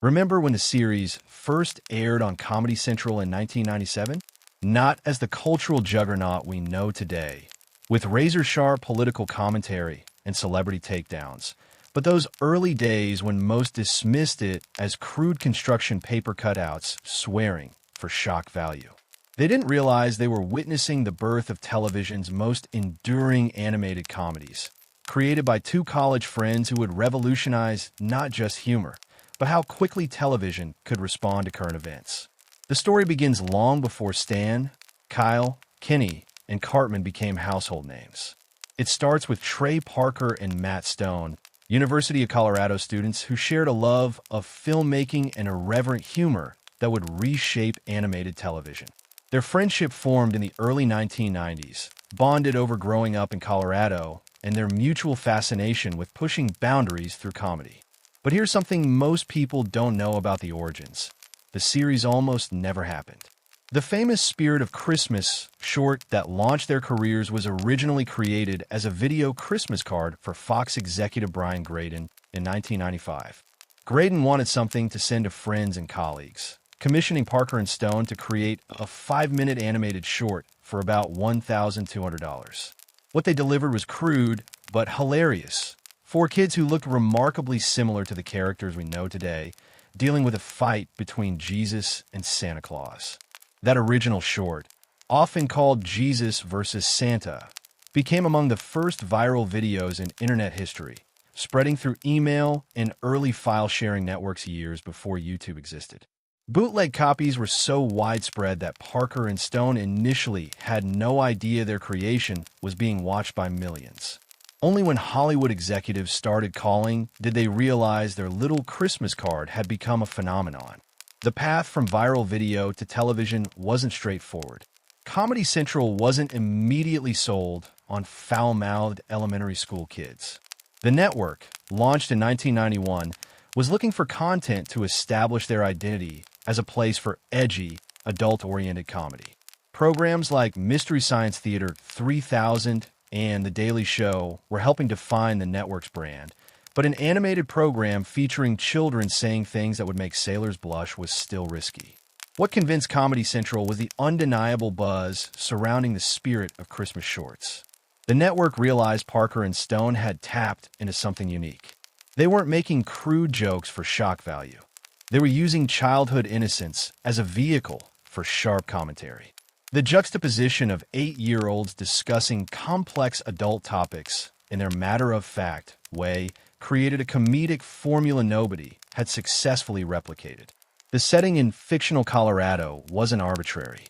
Remember when the series first aired on Comedy Central in 1997? Not as the cultural juggernaut we know today, with razor-sharp political commentary and celebrity takedowns, but those early days when most dismissed it as crude construction paper cutouts, swearing for shock value. They didn't realize they were witnessing the birth of television's most enduring animated comedies, created by two college friends who would revolutionize not just humor, but how quickly television could respond to current events. The story begins long before Stan, Kyle, Kenny, and Cartman became household names. It starts with Trey Parker and Matt Stone, University of Colorado students who shared a love of filmmaking and irreverent humor that would reshape animated television. Their friendship formed in the early 1990s, bonded over growing up in Colorado, and their mutual fascination with pushing boundaries through comedy. But here's something most people don't know about the origins. The series almost never happened. The famous Spirit of Christmas short that launched their careers was originally created as a video Christmas card for Fox executive Brian Graden in 1995. Graden wanted something to send to friends and colleagues, commissioning Parker and Stone to create a 5-minute animated short for about $1,200. What they delivered was crude, but hilarious. For kids who looked remarkably similar to the characters we know today, dealing with a fight between Jesus and Santa Claus. That original short, often called Jesus versus Santa, became among the first viral videos in internet history, spreading through email and early file-sharing networks years before YouTube existed. Bootleg copies were so widespread that Parker and Stone initially had no idea their creation was being watched by millions. Only when Hollywood executives started calling did they realize their little Christmas card had become a phenomenon. The path from viral video to television wasn't straightforward. Comedy Central wasn't immediately sold on foul-mouthed elementary school kids. The network, launched in 1991, was looking for content to establish their identity as a place for edgy, adult-oriented comedy. Programs like Mystery Science Theater 3000 and The Daily Show were helping define the network's brand, but an animated program featuring children saying things that would make sailors blush was still risky. What convinced Comedy Central was the undeniable buzz surrounding the spirit of Christmas shorts. The network realized Parker and Stone had tapped into something unique. They weren't making crude jokes for shock value. They were using childhood innocence as a vehicle for sharp commentary. The juxtaposition of 8-year-olds discussing complex adult topics in their matter-of-fact way created a comedic formula nobody had successfully replicated. The setting in fictional Colorado wasn't arbitrary.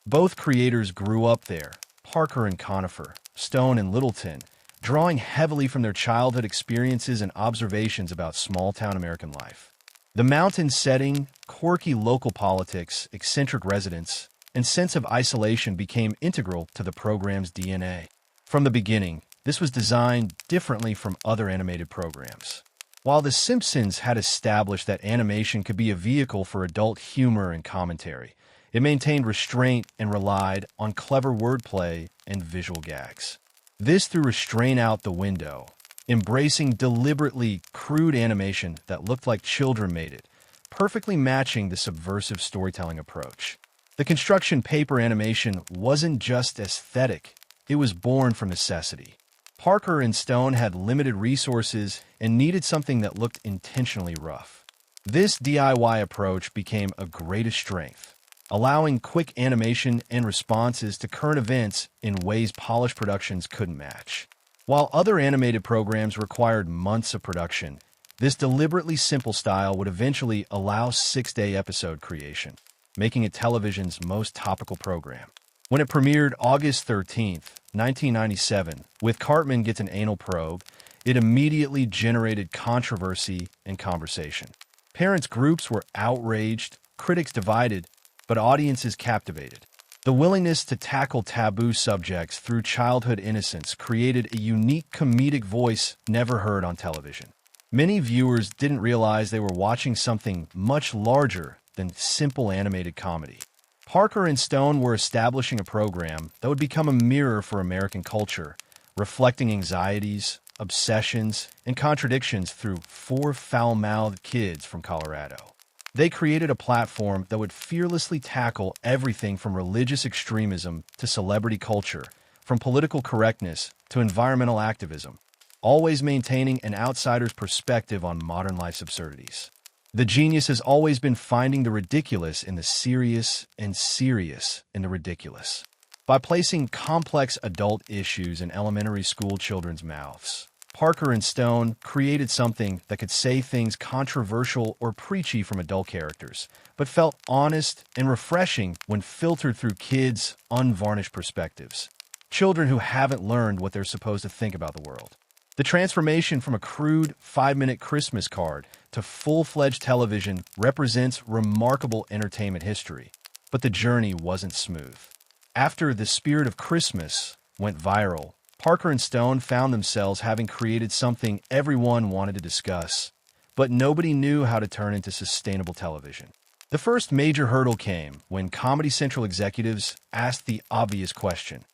Both creators grew up there, Parker and Conifer, Stone and Littleton, drawing heavily from their childhood experiences and observations about small-town American life. The mountain setting, quirky local politics, eccentric residents, and sense of isolation became integral to the program's DNA. From the beginning, this was designed differently from other animated programs. While The Simpsons had established that animation could be a vehicle for adult humor and commentary, it maintained restraint and relied on clever wordplay and visual gags. This threw restraint out the window, embracing deliberately crude animation that looked like children made it, perfectly matching the subversive storytelling approach. The construction paper animation wasn't just aesthetic, it was born from necessity. Parker and Stone had limited resources and needed something that looked intentionally rough. This DIY approach became a greatest strength, allowing quick animation and responses to current events in ways polished productions couldn't match. While other animated programs required months of production, this deliberately simple style would eventually allow 6-day episode creation, making it television's most topical program. When it premiered August 13th, 1997, with Cartman Gets an Anal Probe, it immediately generated controversy and conversation. Parents' groups were outraged, critics divided, but audiences captivated. The willingness to tackle taboo subjects through childhood innocence created a unique comedic voice never heard on television. Many viewers didn't realize they were watching something much larger than simple animated comedy. Parker and Stone were establishing a program that would become a mirror for American culture, reflecting anxieties, obsessions, and contradictions through 4 foul-mouthed kids from Colorado. They created a platform that would fearlessly tackle everything from religious extremism to celebrity culture, from political correctness to environmental activism, always maintaining an outsider's perspective on modern life's absurdities. The genius has always been finding the ridiculous in the serious and serious in the ridiculous. By placing complex adult issues in elementary school children's mouths, Parker and Stone created something that could say things controversial or preachy from adult characters, but felt honest and refreshing when filtered through kids' unvarnished perspectives. Children who haven't learned what they're supposed to think about the world. The transformation from a crude 5-minute Christmas card to full-fledged television represents remarkable entertainment history, but the journey wasn't smooth. After The Spirit of Christmas went viral, Parker and Stone found themselves having created something everyone wanted to discuss, but nobody knew how to turn into sustainable television. The first major hurdle came when Comedy Central executives asked the obvious question: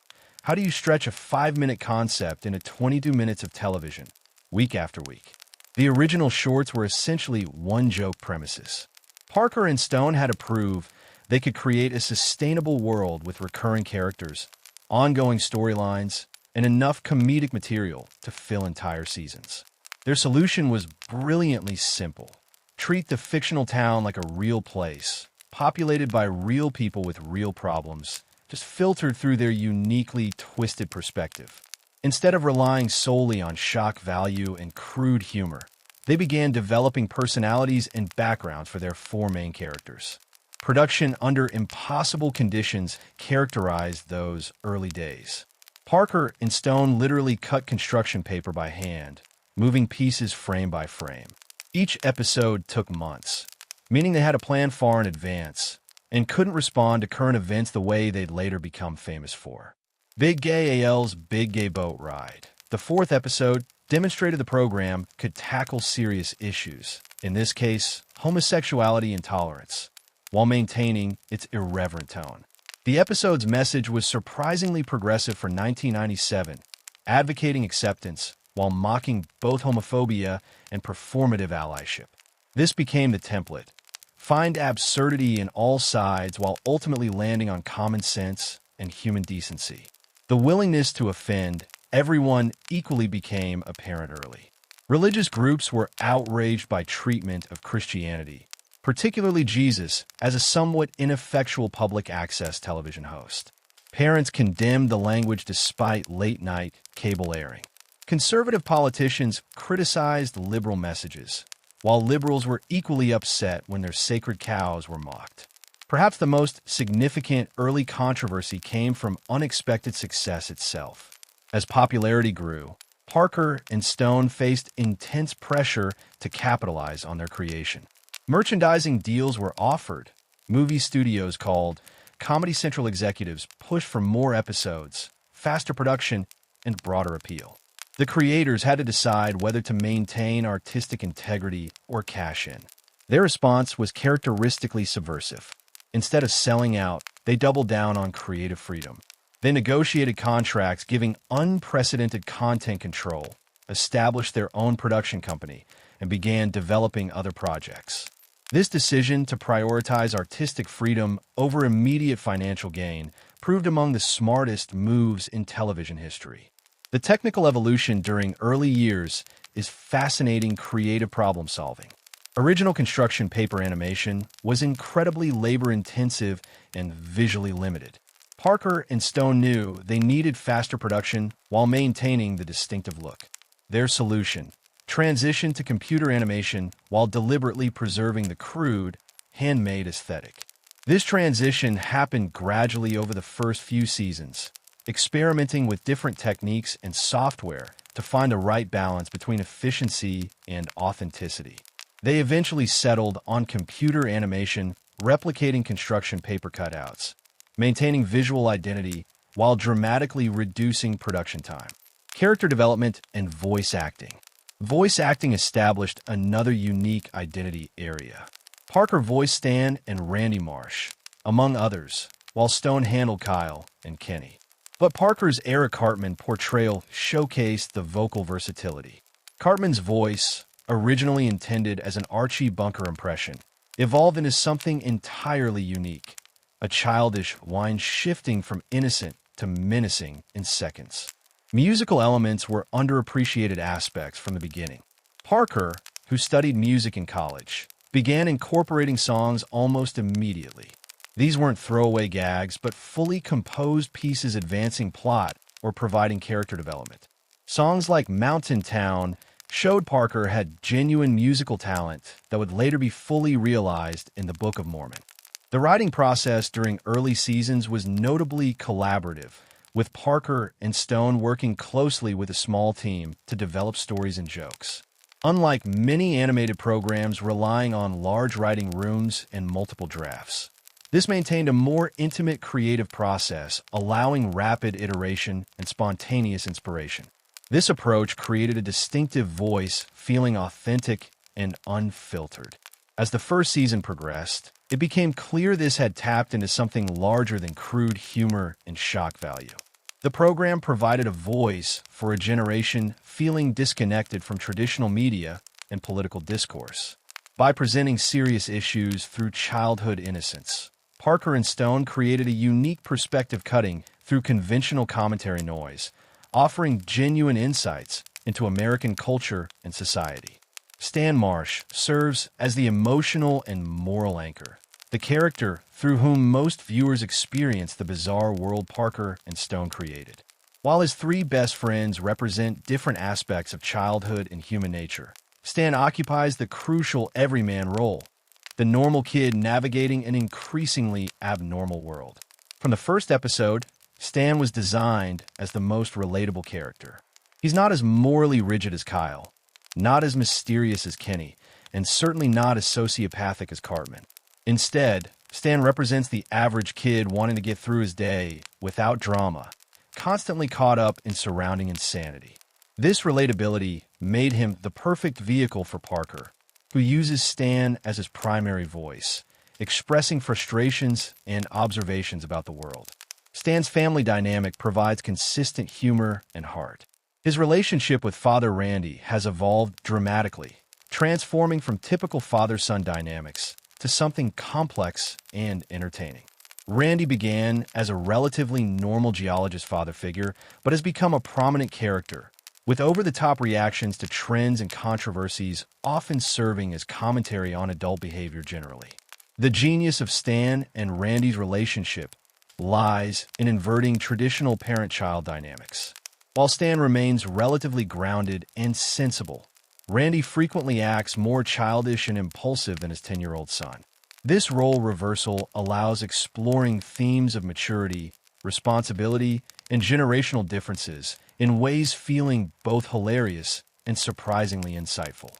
how do you stretch a 5-minute concept into 22 minutes of television, week after week? The original shorts were essentially one-joke premises. Parker and Stone had to prove they could create a sustainable world with recurring characters, ongoing storylines, and enough comedic material to fill entire seasons. Their solution was brilliantly simple. Treat the fictional town like a real place, populated by real people with real problems, just filtered through their uniquely twisted perspective. Instead of relying solely on shock value and crude humor, they began developing personalities and backgrounds for their 4 main characters. Production under impossible conditions characterized those early days. Parker and Stone literally cut construction paper by hand, moving pieces frame by frame. Each episode took months, meaning they had to plan far in advance, and couldn't respond to current events the way they'd later become famous for. Big Gay AL's Big Gay Boat Ride. The 4th episode demonstrated the program could tackle serious issues, in this case, homosexuality and tolerance, while maintaining its irreverent tone. The episode's message was surprisingly progressive for 1997, advocating acceptance while mocking both homophobia and performative allyship. This became the template. Find absurdity in all sides while ultimately landing on common sense and human decency. The willingness to offend everyone equally became apparent early. Religious groups were outraged by treatment of Christianity, particularly Jesus, as a somewhat ineffectual public access television host. Parents condemned the language despite late-night cable airing. Conservative politicians criticized liberal messages, while liberals were equally upset when their sacred cows were mocked. Perhaps the most significant early controversy came from unexpected success itself. As popularity grew, Parker and Stone faced intense pressure to capitalize on their creation. Merchandising deals were offered. Movie studios called Comedy Central executives pushed for more episodes, faster production, and broader appeal. The creators had to decide whether to maintain artistic integrity or cash in. Their response was characteristically subversive. Instead of selling out, they doubled down on creative freedom. They negotiated contracts giving unprecedented content control, established their own production company, and began developing other projects. This decision to prioritize artistic freedom over immediate financial gain proved among the smartest moves in television history. The technical evolution during early years is fascinating creative problem solving. Original construction paper animation was incredibly labor-intensive and visually limited. Parker and Stone knew they needed faster production while maintaining the distinctive look. Their solution: transition to computer animation while deliberately preserving the crude, handmade aesthetic. This transition happened gradually over the first few seasons, experimenting with different techniques and software to find the right balance between efficiency and authenticity. They eventually settled on computer animation, replicating construction paper cutouts, maintaining visual identity while dramatically reducing production time. Character development and voice acting. Voice acting established another unique identity area. Parker voiced Stan and Randy Marsh, among others, while Stone handled Kyle and Kenny. But Parker's Eric Cartman portrayal showcased the vocal versatility. Cartman's voice, originally intended as an Archie Bunker impression, evolved into something entirely unique, a childish whine shifting from innocent to menacing in seconds. Musical elements were underappreciated aspects from the beginning. Parker, who studied music in college, began incorporating songs almost immediately. These weren't throwaway gags, but fully composed pieces advancing plot or providing character development. Songs like Mountain Town showed Parker had genuine musical talent that would later be fully realized in the Book of Mormon. The writing process during early seasons was notably collaborative, with Parker and Stone working closely with a small team to develop stories and jokes. Unlike many animated programs relying on large writing rooms and multiple drafts, this maintained a more intimate creative process, allowing rapid iteration and spontaneous inspiration. This approach created a distinctive voice, feeling authentic and unfiltered. As the first season progressed, it became clear this had tapped into something larger than crude humor and shock value. The program provided a voice for a generation feeling disconnected from traditional media and political discourse. By presenting serious issues through childhood innocence, Parker and Stone created a unique perspective cutting through conventional commentary noise, offering genuine insights into American culture and society. Stan Marsh serves as the emotional and moral anchor, the character through whom most viewers experience the bizarre world Parker and Stone created. While his three best friends represent different aspects of childhood and human nature, Stan occupies the crucial everyman role, the normal kid navigating an increasingly abnormal world. From the first episode, Stan was designed as the most relatable character. He's not as morally rigid as Kyle, not as mysterious as Kenny, and certainly not as sociopathic as Cartman. Instead, Stan represents the average kid wanting to get through his day without drama, constantly caught up in surrounding insanity. This relatability made him the perfect vehicle for Parker, who uses Stan as his primary voice, expressing frustrations and observations about the world. Stan's family dynamic provides consistent humor and heart. His relationship with Father Randy has evolved dramatically, transforming from typical father-son dynamics to something complex and entertaining. Randy began as a relatively normal geologist father figure, but has become a prominent character, with over-the-top reactions to trends and controversies often serving as commentary on adult behavior generally. The genius of Stan and Randy's relationship lies in inverting traditional parent-child dynamics. While Stan remains relatively grounded and sensible, Randy frequently acts more childish and impulsive than his 10-year-old son. This role reversal allows exploring themes of maturity, responsibility, and generational differences in ways feeling both hilarious and surprisingly insightful.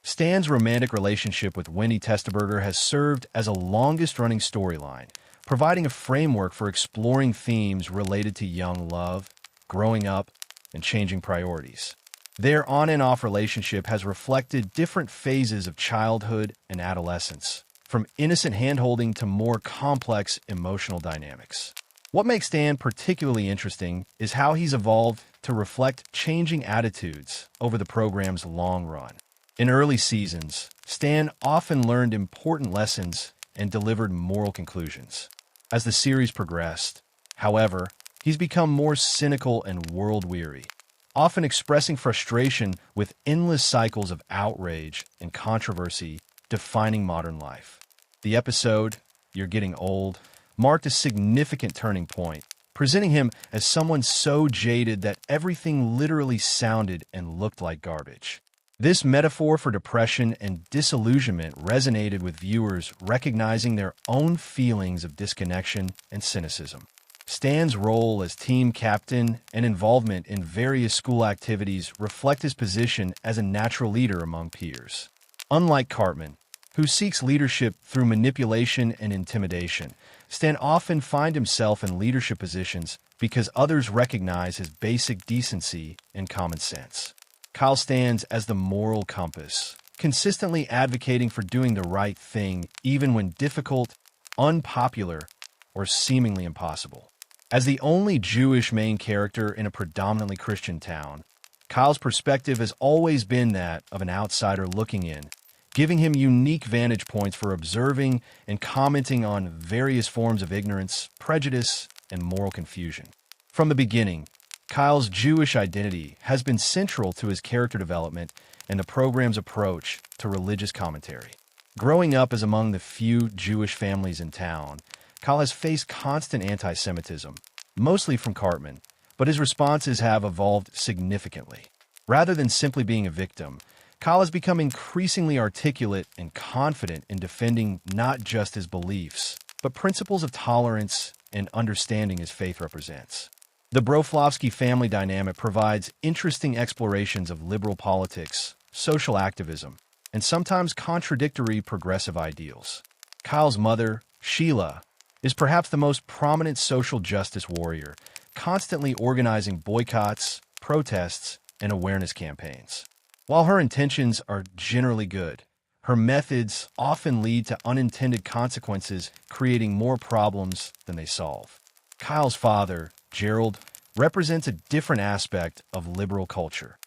Stan's romantic relationship with Wendy Testaberger has served as a longest-running storyline, providing a framework for exploring themes related to young love, growing up, and changing priorities. Their on and off relationship has reflected different phases of childhood and adolescence, from innocent handholding to more complex emotional dynamics. What makes Stan particularly interesting is how he's evolved to reflect changing attitudes over the program's long run. In early seasons, Stan often learned important lessons and delivered moral conclusions. As the series progressed, however, he's become more cynical and world-weary, often expressing frustration with endless cycles of outrage and controversy defining modern life. The episode, You're Getting Old, marked a significant turning point, presenting him as someone so jaded that everything literally sounded and looked like garbage. This metaphor for depression and disillusionment resonated with viewers recognizing their own feelings of disconnection and cynicism. Stan's role as team captain and involvement in various school activities reflect his position as a natural leader among peers. Unlike Cartman, who seeks leadership through manipulation and intimidation, Stan often finds himself in leadership positions because others recognize his basic decency and common sense. Kyle stands as the moral compass, consistently advocating for doing the right thing even when difficult, unpopular, or seemingly impossible. As the only Jewish main character in a predominantly Christian town, Kyle's perspective has always been that of an outsider looking in, giving him unique vantage points for observing and commenting on various forms of ignorance, prejudice, and moral confusion. From the beginning, Kyle's Jewish identity has been central to his character development and the program's approach to religious commentary. Growing up as among the few Jewish families in town, Kyle has faced constant anti-Semitism, mostly from Cartman, but his responses have evolved significantly. Rather than simply being a victim, Kyle has become increasingly articulate and confident in defending not just his beliefs, but principles of tolerance and understanding his faith represents. The Broflovsky family dynamic provides interesting explorations of liberal politics, social activism, and sometimes contradictory progressive ideals. Kyle's mother, Sheila, is perhaps the most prominent social justice warrior, constantly organizing boycotts, protests, and awareness campaigns. While her intentions are generally good, her methods often lead to unintended consequences, creating more problems than they solve. Kyle's father, Gerald, represents a different aspect of liberal culture.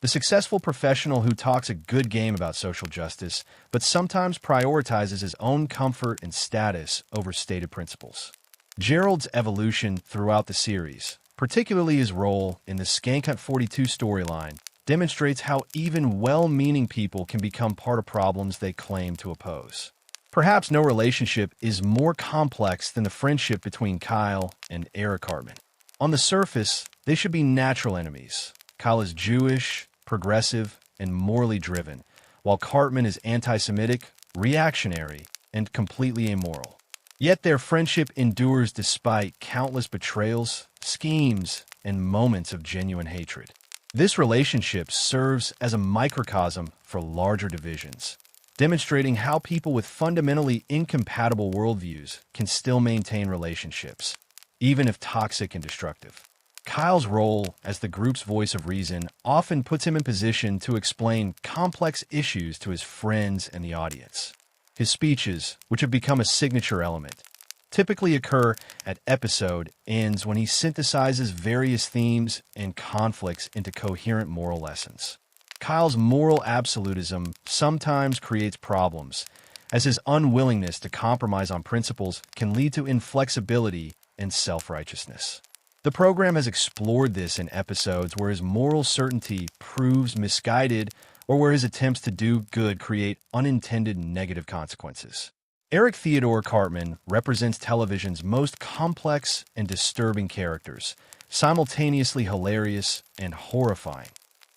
The successful professional who talks a good game about social justice, but sometimes prioritizes his own comfort and status over stated principles. Gerald's evolution throughout the series, particularly his role in the Skank Hunt 42 storyline, demonstrates how even well-meaning people can become part of problems they claim to oppose. Perhaps no relationship is more complex than the friendship between Kyle and Eric Cartman. On the surface, they should be natural enemies. Kyle is Jewish, progressive, and morally driven, while Cartman is anti-Semitic, reactionary, and completely immoral. Yet their friendship endures despite countless betrayals, schemes, and moments of genuine hatred. This relationship serves as a microcosm for larger divisions, demonstrating how people with fundamentally incompatible worldviews can still maintain relationships, even if toxic and destructive. Kyle's role as the group's voice of reason often puts him in position to explain complex issues to his friends and the audience. His speeches, which have become a signature element, typically occur at episode ends when he synthesizes various themes and conflicts into coherent moral lessons. Kyle's moral absolutism sometimes creates problems, as his unwillingness to compromise on principles can lead to inflexibility and self-righteousness. The program has explored this in episodes where his moral certainty proves misguided or where his attempts to do good create unintended negative consequences. Eric Theodore Cartman represents television's most complex and disturbing characters, simultaneously hilarious and horrifying,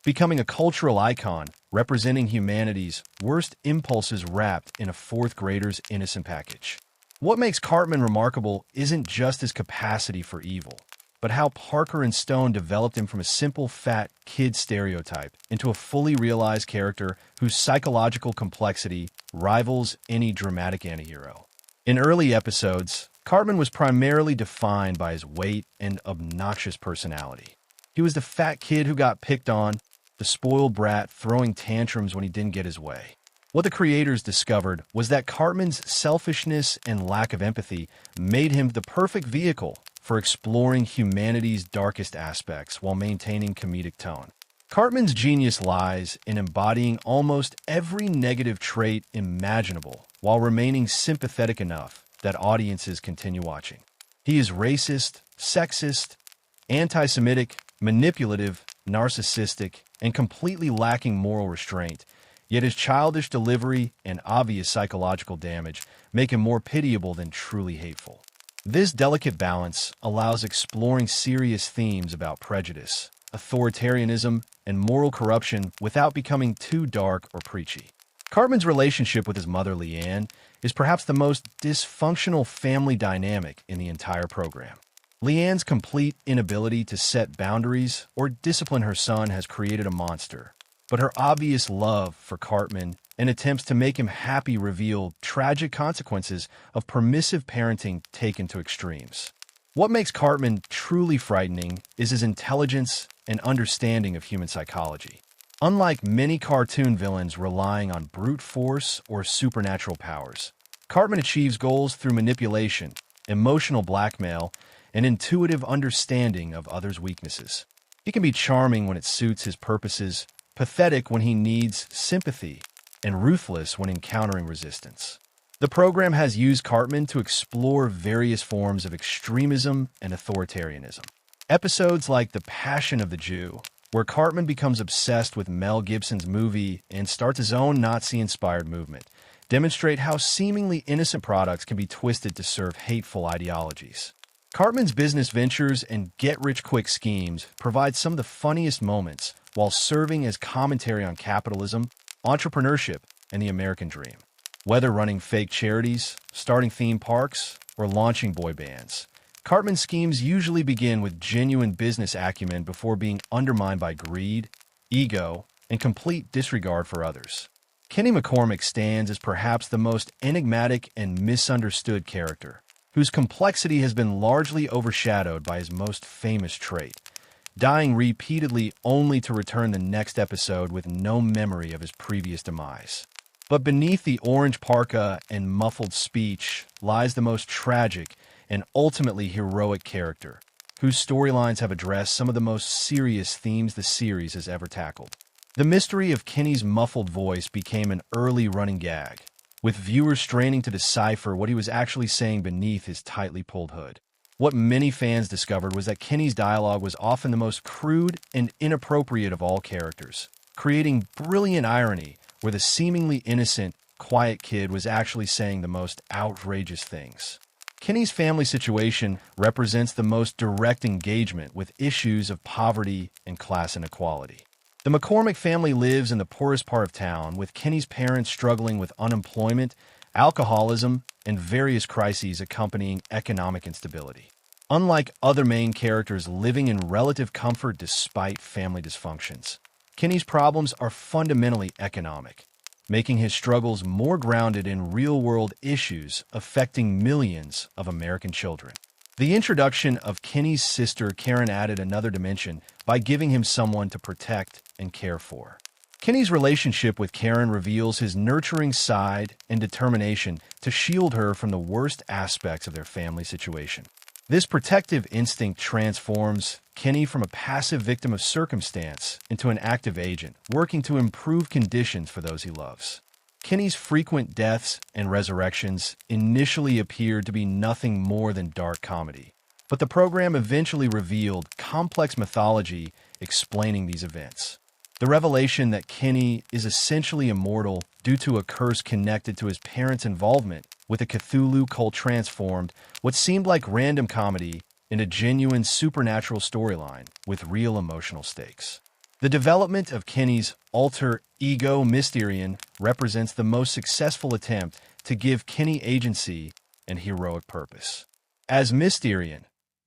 becoming a cultural icon representing humanity's worst impulses wrapped in a fourth grader's innocent package. What makes Cartman remarkable isn't just his capacity for evil, but how Parker and Stone developed him from a simple fat kid stereotype into a fully realized character whose psychological complexity rivals any dramatic antihero. In early episodes, Cartman was primarily defined by his weight and obnoxious personality. He was the fat kid who got picked on, the spoiled brat throwing tantrums when he didn't get his way. What the creators discovered was that Cartman's selfishness and lack of empathy made him the perfect vehicle for exploring humanity's darkest aspects while maintaining comedic tone. Cartman's genius lies in embodying almost every negative trait imaginable while remaining sympathetic enough that audiences continue watching. He is racist, sexist, anti-Semitic, manipulative, narcissistic, and completely lacking moral restraint, yet his childish delivery and obvious psychological damage make him more pitiable than truly hateful. This delicate balance allows exploring serious themes about prejudice, authoritarianism, and moral corruption without becoming too dark or preachy. Cartman's relationship with his mother, Leanne, is perhaps the most dysfunctional family dynamic in the entire program. Leanne's complete inability to set boundaries or discipline her son has created a monster, but her obvious love for Cartman and attempts to make him happy reveal tragic consequences of permissive parenting taken to extremes. What makes Cartman truly frightening is his intelligence and understanding of human psychology. Unlike many cartoon villains relying on brute force or supernatural powers, Cartman achieves goals through manipulation, emotional blackmail, and intuitive understanding of others' weaknesses. He can be charming when it suits his purposes, pathetic when he needs sympathy, and ruthless when encountering resistance. The program has used Cartman to explore various forms of extremism and authoritarianism. Episodes like The Passion of the Jew, where Cartman becomes obsessed with Mel Gibson's movie and starts his own Nazi-inspired movement, demonstrate how seemingly innocent products can be twisted to serve hateful ideologies. Cartman's business ventures and get-rich-quick schemes provide some of the funniest moments while serving as commentary on capitalism, entrepreneurship, and the American dream. Whether running fake charities, starting theme parks, or launching boy bands, Cartman's schemes usually begin with genuine business acumen before being undermined by greed, ego, and complete disregard for others. Kenny McCormick stands as perhaps the most enigmatic and misunderstood character, whose complexity has been largely overshadowed by his most famous trait, dying repeatedly only to return the next episode with no memory of his previous demise. But beneath the orange parka and muffled speech lies the most tragic and ultimately heroic character, whose storylines have addressed some of the most serious themes the series has ever tackled. The mystery of Kenny's muffled voice became an early running gag, with viewers straining to decipher what he was actually saying beneath his tightly pulled hood. What many fans discovered was that Kenny's dialogue was often the most crude and inappropriate of all characters, creating brilliant irony where the seemingly innocent, quiet kid was actually saying the most outrageous things. Kenny's family situation represents the most direct engagement with issues of poverty and class inequality. The McCormick family lives in the poorest part of town, with Kenny's parents struggling with unemployment, alcoholism, and various crises accompanying economic instability. Unlike other main characters living in relative comfort despite family dysfunctions, Kenny's problems are fundamentally economic, making his struggles more grounded in real-world issues affecting millions of American children. The introduction of Kenny's sister Karen added another dimension by giving him someone to protect and care for. Kenny's relationship with Karen reveals his nurturing side and determination to shield her from the worst aspects of their family situation. This protective instinct transforms Kenny from a passive victim of circumstance into an active agent, working to improve conditions for those he loves. Kenny's frequent deaths and resurrections initially appeared to be nothing more than dark comedy, but the program eventually revealed complex mythology explaining these events. The revelation that Kenny is essentially immortal due to a curse connected to his parents' involvement with a Cthulhu cult transformed what seemed like random comedy into genuine supernatural storyline with real emotional stakes. The development of Kenny's alter ego Mysterion represents the most successful attempt to give Kenny agency and heroic purpose. As Mysterion,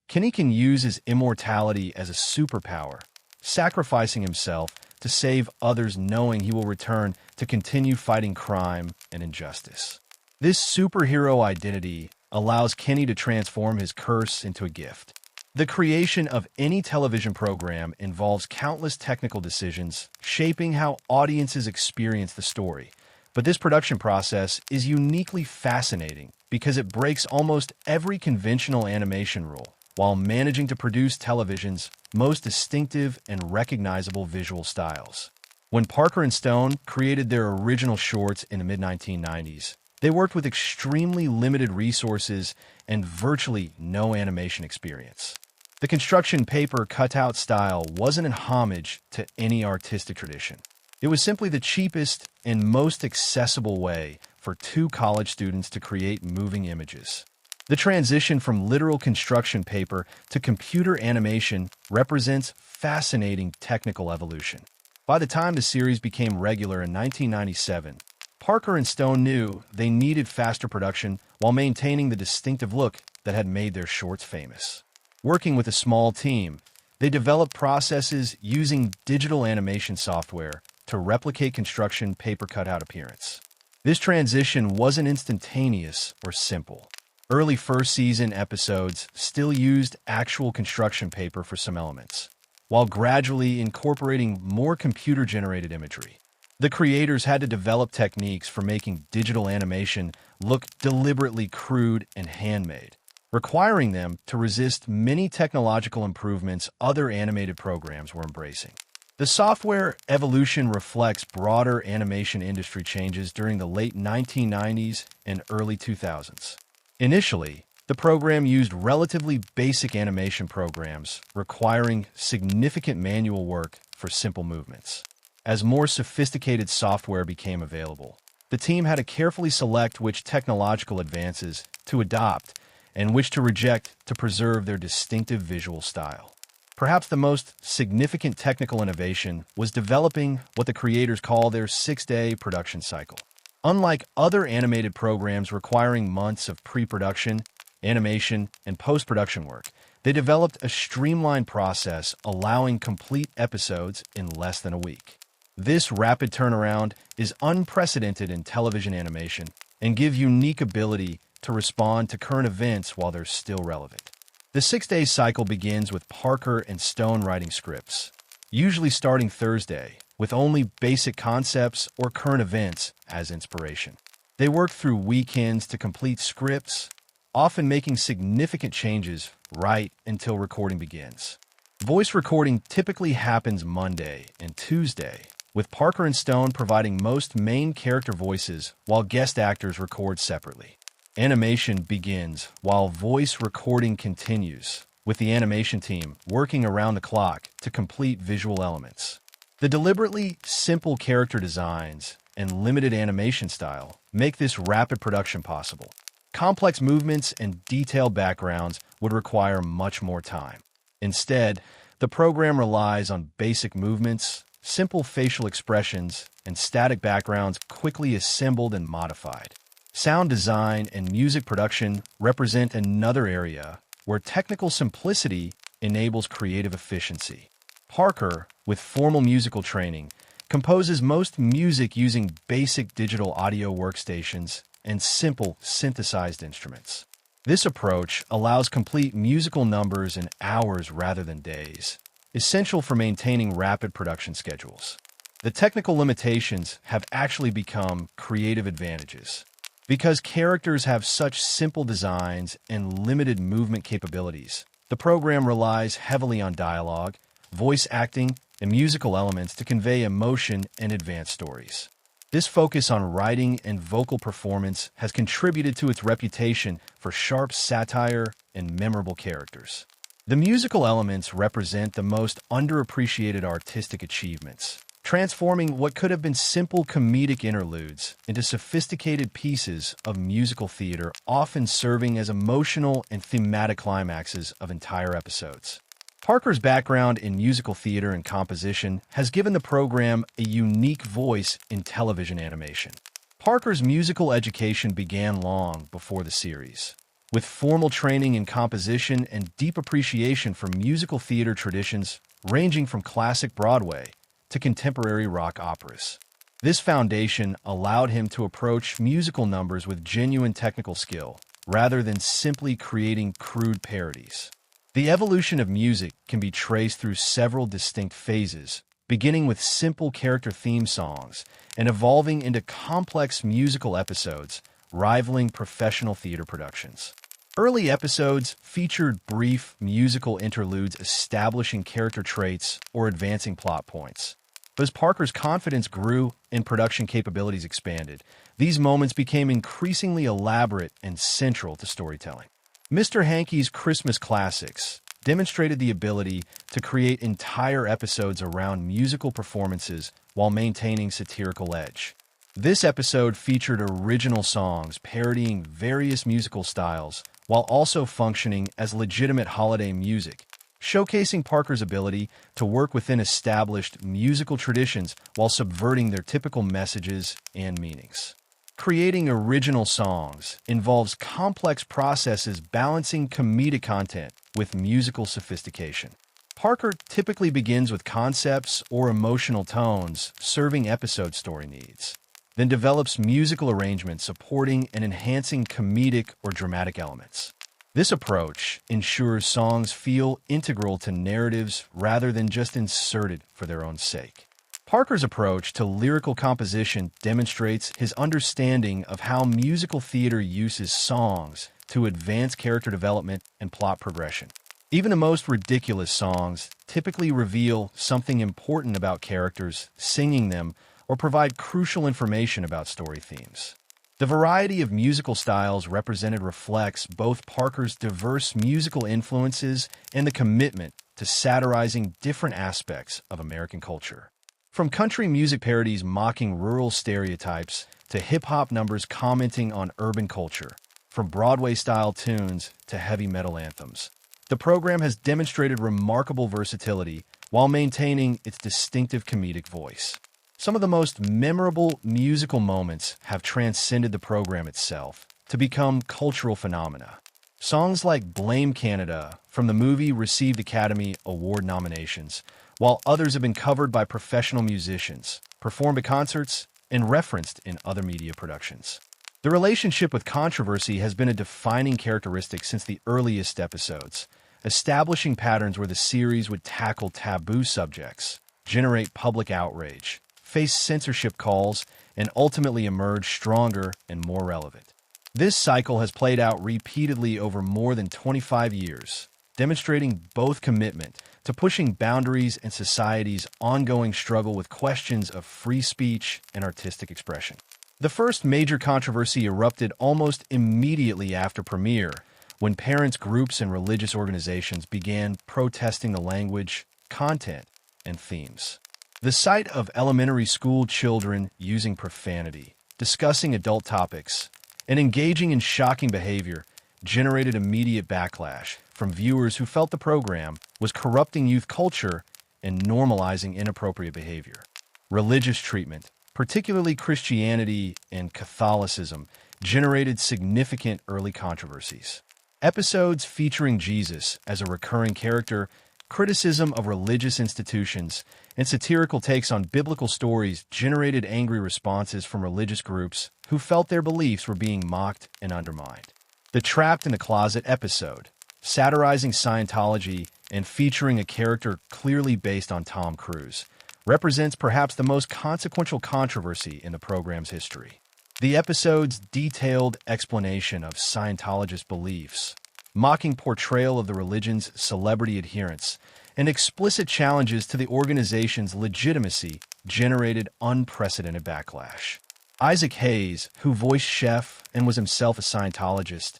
Kenny can use his immortality as a superpower, sacrificing himself to save others knowing he will return to continue fighting crime and injustice. This superhero identity allows Kenny to transform his curse into a gift. The creation of any television program involves countless technical decisions shaping how audiences experience the story. But this production process is uniquely fascinating because it breaks almost every conventional animation rule while managing to produce television's most distinctive and recognizable visual styles. When Parker and Stone created their original shorts in the mid-1990s, they worked with extremely limited resources and virtually no animation experience. The construction paper cutout style wasn't an homage to any artistic tradition. It was simply the cheapest and most accessible way for two college students to create moving images. The transition from literal construction paper to computer animation represents fascinating technical evolution. By the time the series became regular in 1997, Parker and Stone knew they needed faster production while maintaining the distinctive look that had made their shorts famous. Working with a small team, they developed processes using digital animation software to replicate construction paper cutout appearance. This transition wasn't instantaneous or simple. Early first-season episodes still used actual construction paper for some elements, while gradually incorporating more computer-generated imagery. The creators had to develop techniques for making digital animation look deliberately crude and handmade, requiring them to resist many technological improvements other animated programs were embracing. The software evolution reflects broader animation industry changes during the late 1990s and early 2000s. Initially, the program used relatively basic animation programs, requiring significant manual work for simple movements. As more sophisticated software became available, the team had to carefully select which technological advances to adopt and which to reject to preserve their distinctive visual style. Perhaps the most significant technical innovation was developing what the creators call their 6-day production cycle. Unlike other animated programs requiring months of pre-production, animation, and post-production work, they developed a streamlined process allowing complete episodes in less than a week. This rapid turnaround is unprecedented in television animation and gives unique ability to respond to current events while they're still relevant. The 6-day cycle begins with Parker and Stone writing scripts, usually starting Thursday, with only basic concepts or current events as inspiration. They work through weekends to complete scripts, often making significant changes right until recording begins. Voice recording typically happens Monday and Tuesday, with Parker and Stone providing most main character voices while guest actors record separately. Animation begins while voice recording continues, with the animation team working around the clock to complete visual elements. The deliberately simple character designs and limited animation style make this rapid production possible. Complex movements and detailed backgrounds would require much more time. Instead, the program relies on basic movements, simple facial expressions, and static backgrounds quickly assembled and modified. Sound design and music production represent another area where technical simplicity enables creative efficiency. Parker, with formal musical training, composes most music using basic digital audio workstations and simple synthesized instruments. This approach allows complete musical numbers in hours rather than days, essential for maintaining rapid production schedules. The technical limitations have actually become creative advantages. Because characters have such simple designs and limited movement capabilities, the program relies heavily on dialogue, voice acting, and musical elements to convey emotion and advance stories. This focus on writing and vocal performance has contributed to its reputation for sharp satire and memorable characters. The musical elements represent the most underappreciated artistic achievements, transforming what could have been simple comedic interludes into sophisticated pieces of musical theater, often serving as emotional and thematic climaxes of entire episodes. Parker's background in musical theater and composition has given the program a unique voice in television animation. Parker's musical education began long before the series, with formal training in composition and deep appreciation for musical theater traditions ranging from classic Broadway to contemporary rock operas. This foundation allowed him to approach musical numbers with genuine technical skill, rather than simply creating crude parodies. The evolution of music can be traced through several distinct phases, beginning with simple character theme songs and evolving into complex musical episodes, rivaling professional theater productions. Early episodes featured brief musical interludes establishing character traits or advancing plot points. But as Parker's confidence grew and production capabilities expanded, these moments became increasingly elaborate and central to storytelling. Mr. Hankey's Christmas Classics demonstrated the ability to create entire episodes around musical performances while maintaining satirical edge. This episode featured original songs parodying various musical styles while also functioning as legitimate holiday music, showcasing Parker's ability to work within established musical traditions while subverting their typical messages and meanings. Creating original songs involves complex processes balancing comedic content with musical sophistication. Parker typically begins with concepts or emotional tones serving episode story needs, then develops musical arrangements supporting and enhancing comedic or dramatic elements. This approach ensures songs feel integral to narratives rather than just inserted for their own sake. Parker's approach to lyrical composition demonstrates his understanding of how musical theater uses songs to advance character development and plot progression. Even the most ridiculous songs typically reveal something important about characters singing them or provide crucial information about story themes. The variety of musical styles represented reflects both Parker's diverse musical influences and the commitment to satirizing different aspects of American culture. From country music parodies mocking rural stereotypes to hip-hop numbers commenting on urban culture, from Broadway-style tunes to heavy metal anthems, the program has demonstrated remarkable versatility while maintaining its distinctive comedic voice. Some of the most memorable musical moments have transcended the program itself to become cultural phenomena. Songs like Blame Canada from the movie received Academy Award nominations, while others have been covered by professional musicians, performed at concerts, and referenced in other media productions. The relationship with controversy has been a defining characteristic since the earliest episodes, establishing patterns where the series would tackle taboo subjects, generate public outrage, face censorship calls, and ultimately emerge stronger and more relevant. This cycle has played out repeatedly over more than 25 years, demonstrating both commitment to pushing boundaries and society's ongoing struggle with questions of free speech and artistic expression. The first major controversy erupted almost immediately after premiere, when parents, groups, and religious organizations began protesting the language, content, and themes. The sight of elementary school children using profanity, discussing adult topics, and engaging in shocking behavior generated immediate backlash from viewers who felt the program was corrupting youth culture and normalizing inappropriate behavior. Religious treatment, particularly Christianity and Catholicism, generated significant early controversies. Episodes featuring Jesus as a recurring character, criticism of religious institutions, and satirical takes on biblical stories generated angry responses from religious groups who felt their beliefs were being mocked and undermined. The Trapped in the Closet episode, satirizing Scientology and featuring a character clearly based on Tom Cruise, represents perhaps the most consequential controversy in the program's history. The episode's detailed explanation of Scientologist beliefs, mocking portrayal of the religion's celebrity adherents, and explicit challenges to the organization's legitimacy generated unprecedented backlash. Isaac Hayes, who voiced Chef and was himself a Scientologist,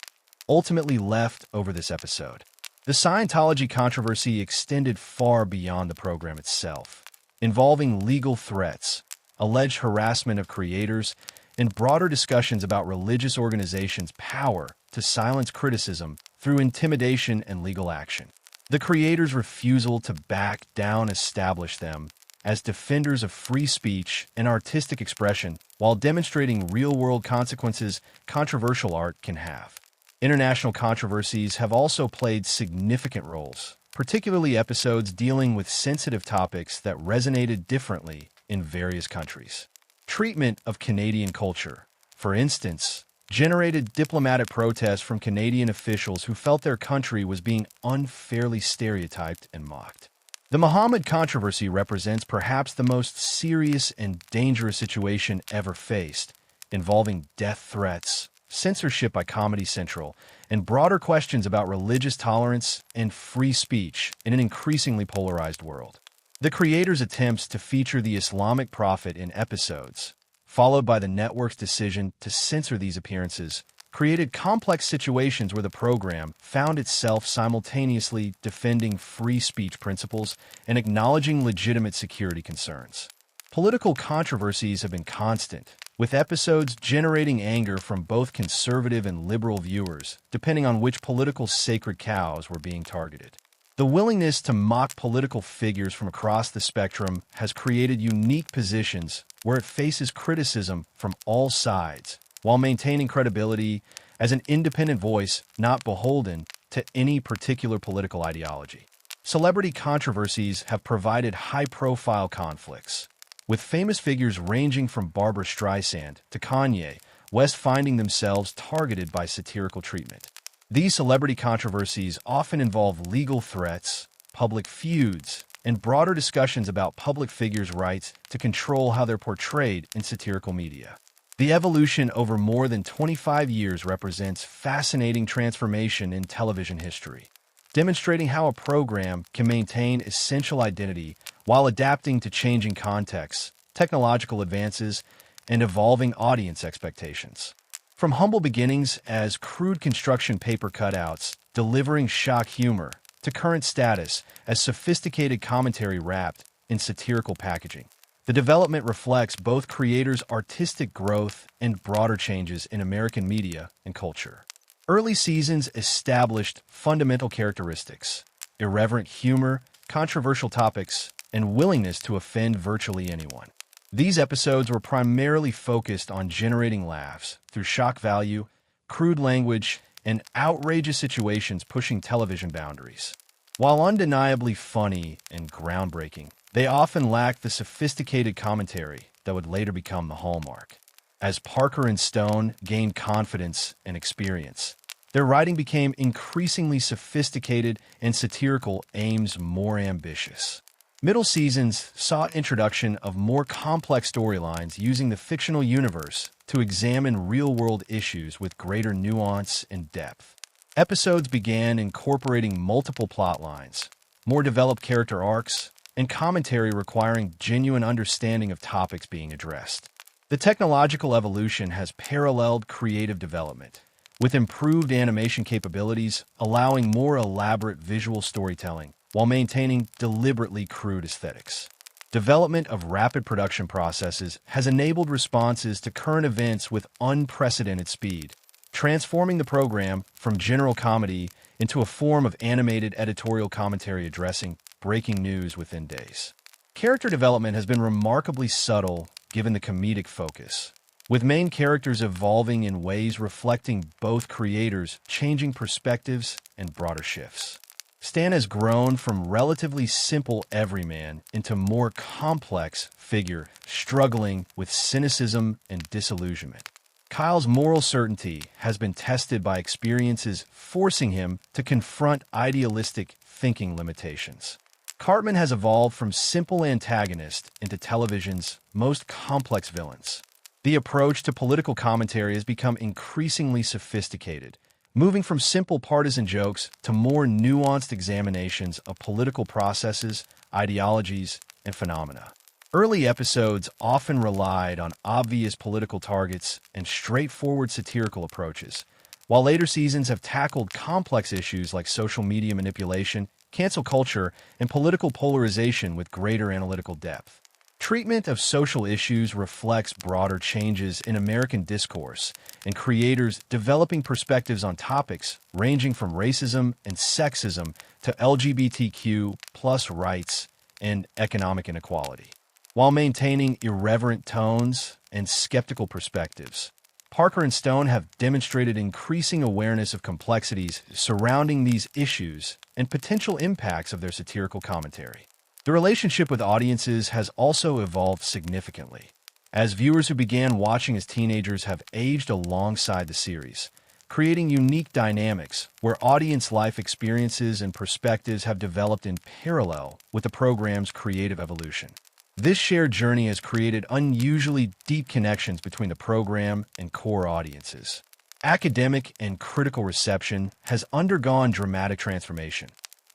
ultimately left over this episode. The Scientology controversy extended far beyond the program itself, involving legal threats, alleged harassment of creators, and broader discussions about religious organizations' power to silence criticism through intimidation and legal action. The creators' refusal to back down established them as defenders of free speech and artistic expression while demonstrating real-world consequences controversial art can have. International controversies have also played significant roles, particularly episodes dealing with sensitive topics that resonated differently in various countries. Treatment of Canadian culture, for instance, generated diplomatic protests from Canadian officials who felt their country was being unfairly stereotyped and mocked. The Muhammad controversy represents perhaps the most serious and dangerous situation ever faced, involving death threats, censorship by Comedy Central, and broader questions about religious tolerance and free speech in an increasingly polarized world. The creators' attempts to feature the Islamic prophet in episodes, followed by the network's decision to censor these appearances, created complex situations where the program found itself simultaneously defending free speech principles and acknowledging legitimate security concerns. Political controversies have been constant, with episodes generating anger from both conservative and liberal viewers, depending on which political sacred cows were being targeted. The willingness to mock political figures from across the spectrum has created unique positions where it faces criticism from all sides, while maintaining credibility as an independent voice not beholden to any particular political ideology. Celebrity controversies have provided high-profile conflicts, with famous figures ranging from Barbra Streisand to Kanye West finding themselves targeted by satirical treatment. These celebrity controversies often involve legal threats, public feuds, and broader discussions about public figures' rights to control how they're portrayed in satirical media. The evolution over more than 25 years represents fascinating transformation in television history. demonstrating how a program can maintain essential identity while adapting to changing contexts, technological advances, and evolving audience expectations. From humble beginnings as crude construction paper cutouts, delivering shock humor, to current status as sophisticated commentary wrapped in satirical packaging. The development reflects both creators' artistic growth and broader changes in American media and culture. Early seasons established fundamental characteristics: irreverent humor, controversial topics, and willingness to offend virtually anyone. These episodes were primarily focused on generating laughs through shock value, crude language, and outrageous situations pushing television boundaries. While undeniably funny and groundbreaking, they often lacked the sophisticated commentary that would later become the hallmark. As Parker and Stone gained confidence and experience, their writing became increasingly sophisticated and satirical aims more ambitious. Middle seasons saw introduction of more complex storylines using the fictional universe to examine real-world issues with greater nuance and depth. Episodes began incorporating multiple plot lines, more developed character arcs, and commentary requiring genuine understanding of topics being addressed. The technological evolution has paralleled creative development, with improved animation capabilities allowing more elaborate visual storytelling while maintaining deliberately crude aesthetics. Development of rapid production processes has enabled responses to current events with unprecedented speed, transforming the program from general comedy into a form of animated editorial commentary addressing breaking news within days. Character development has been remarkably subtle given the comedic focus, with main characters evolving in ways reflecting both creators' changing perspectives and broader shifts. Stan has grown from relatively simple everyman into more complex figure struggling with cynicism and disillusionment. Kyle's moral certainty has been tested by experiences forcing him to confront idealistic thinking limitations. Cartman has evolved from simple antagonist into television's most complex villains. The approach to political commentary has become increasingly sophisticated, moving from simple partisan jokes to more nuanced examinations of political processes, ideologies, and phenomena. Early episodes often relied on obvious political targets and straightforward satirical approaches, while later seasons have tackled complex issues like social media manipulation, cancel culture, and political polarization with greater analytical depth. Treatment of social issues reflects broader changes in American discourse and creators developing perspectives on topics ranging from racism and sexism to LGBTQ plus rights and economic inequality. While maintaining irreverent tones and skeptical perspectives, Parker and Stone have demonstrated increasing awareness of complexities surrounding these issues and potential impacts of their satirical commentary. The relationship with audiences has also evolved significantly, as viewers who began watching as teenagers have aged alongside the series, creating unique dynamics where audience life experiences and perspectives have developed in parallel with the program's creative evolution. This shared journey has created unusually deep connections between the program and core audiences. Academic and critical reception has undergone dramatic transformation,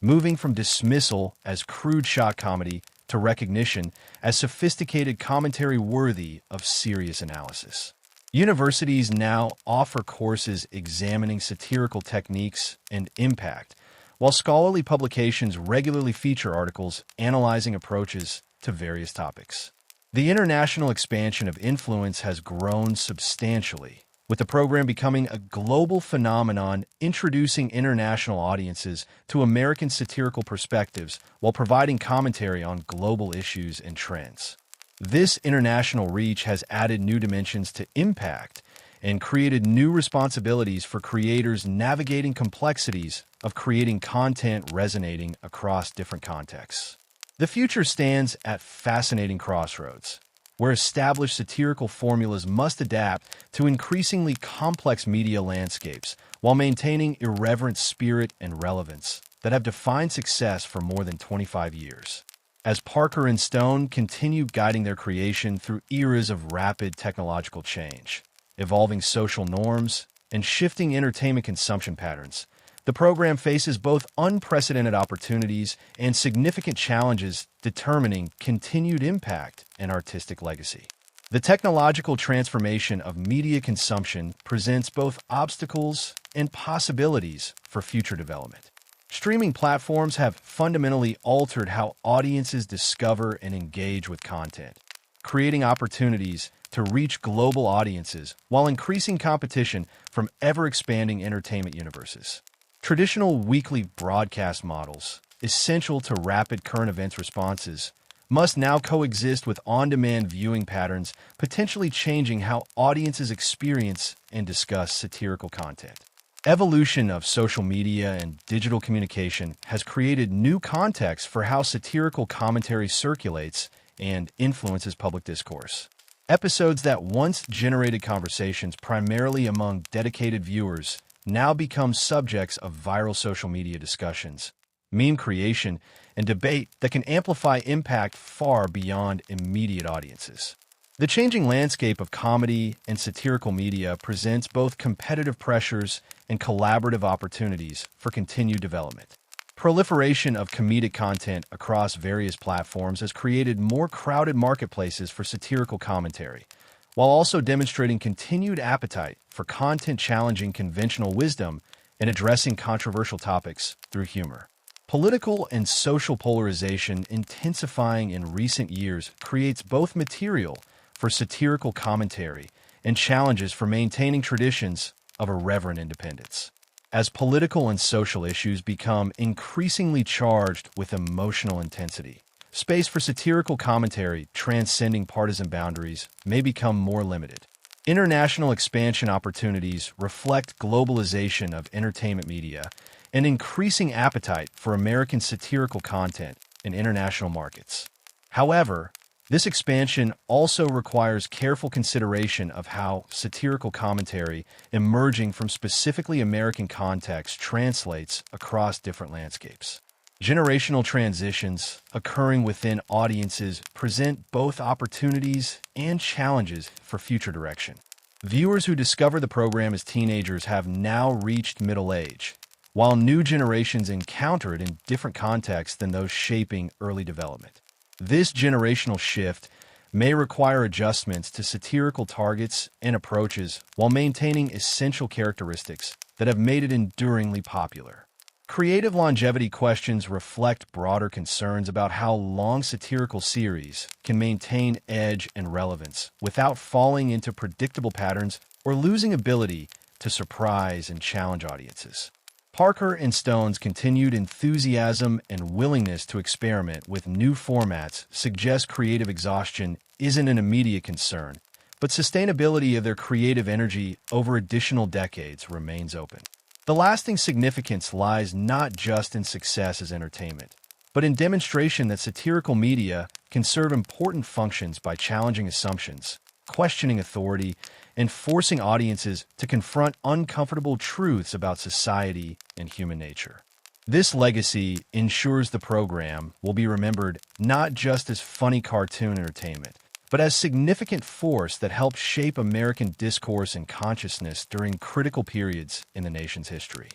moving from dismissal as crude shock comedy to recognition as sophisticated commentary worthy of serious analysis. Universities now offer courses examining satirical techniques and impact, while scholarly publications regularly feature articles analyzing approaches to various topics. The international expansion of influence has grown substantially, with the program becoming a global phenomenon, introducing international audiences to American satirical perspectives while providing commentary on global issues and trends. This international reach has added new dimensions to impact and created new responsibilities for creators navigating complexities of creating content resonating across different contexts. The future stands at fascinating crossroads, where established satirical formulas must adapt to increasingly complex media landscapes while maintaining irreverent spirit and relevance that have defined success for more than 25 years. As Parker and Stone continue guiding their creation through eras of rapid technological change, evolving social norms, and shifting entertainment consumption patterns, The program faces both unprecedented opportunities and significant challenges determining continued impact and artistic legacy. The technological transformation of media consumption presents both obstacles and possibilities for future development. Streaming platforms have fundamentally altered how audiences discover and engage with content, creating opportunities to reach global audiences while increasing competition from ever-expanding entertainment universes. Traditional weekly broadcast models, essential to rapid current events responses, must now coexist with on-demand viewing patterns, potentially changing how audiences experience and discuss satirical content. Evolution of social media and digital communication has created new contexts for how satirical commentary circulates and influences public discourse. Episodes that once generated conversations primarily among dedicated viewers now become subjects of viral social media discussions, meme creation, and debate that can amplify impact far beyond immediate audiences. The changing landscape of comedy and satirical media presents both competitive pressures and collaborative opportunities for continued development. Proliferation of comedic content across various platforms has created more crowded marketplaces for satirical commentary, while also demonstrating continued appetite for content challenging conventional wisdom and addressing controversial topics through humor. Political and social polarization intensifying in recent years creates both material for satirical commentary and challenges for maintaining traditions of irreverent independence. As political and social issues become increasingly charged with emotional intensity, space for satirical commentary transcending partisan boundaries may become more limited. International expansion opportunities reflect globalization of entertainment media and increasing appetite for American satirical content in international markets. However, this expansion also requires careful consideration of how satirical commentary emerging from specifically American contexts translates across different landscapes. Generational transitions occurring within audiences present both opportunities and challenges for future direction. Viewers who discover the program as teenagers have now reached middle age, while new generations encounter it in different contexts than those shaping early development. This generational shift may require adjustments to satirical targets and approaches while maintaining essential characteristics that have made it enduringly popular. Creative longevity questions reflect broader concerns about how long satirical series can maintain edge and relevance without falling into predictable patterns or losing ability to surprise and challenge audiences. Parker and Stone's continued enthusiasm and willingness to experiment with new formats suggest creative exhaustion isn't an immediate concern, but sustainability of their creative energy over additional decades remains open. The lasting significance lies not just in success as entertainment, but in demonstration that satirical media can serve important functions by challenging assumptions, questioning authority, and forcing audiences to confront uncomfortable truths about society and human nature. This legacy ensures the program will be remembered not just as funny cartoon entertainment, but as significant force that helped shape American discourse and consciousness during critical periods in the nation's history.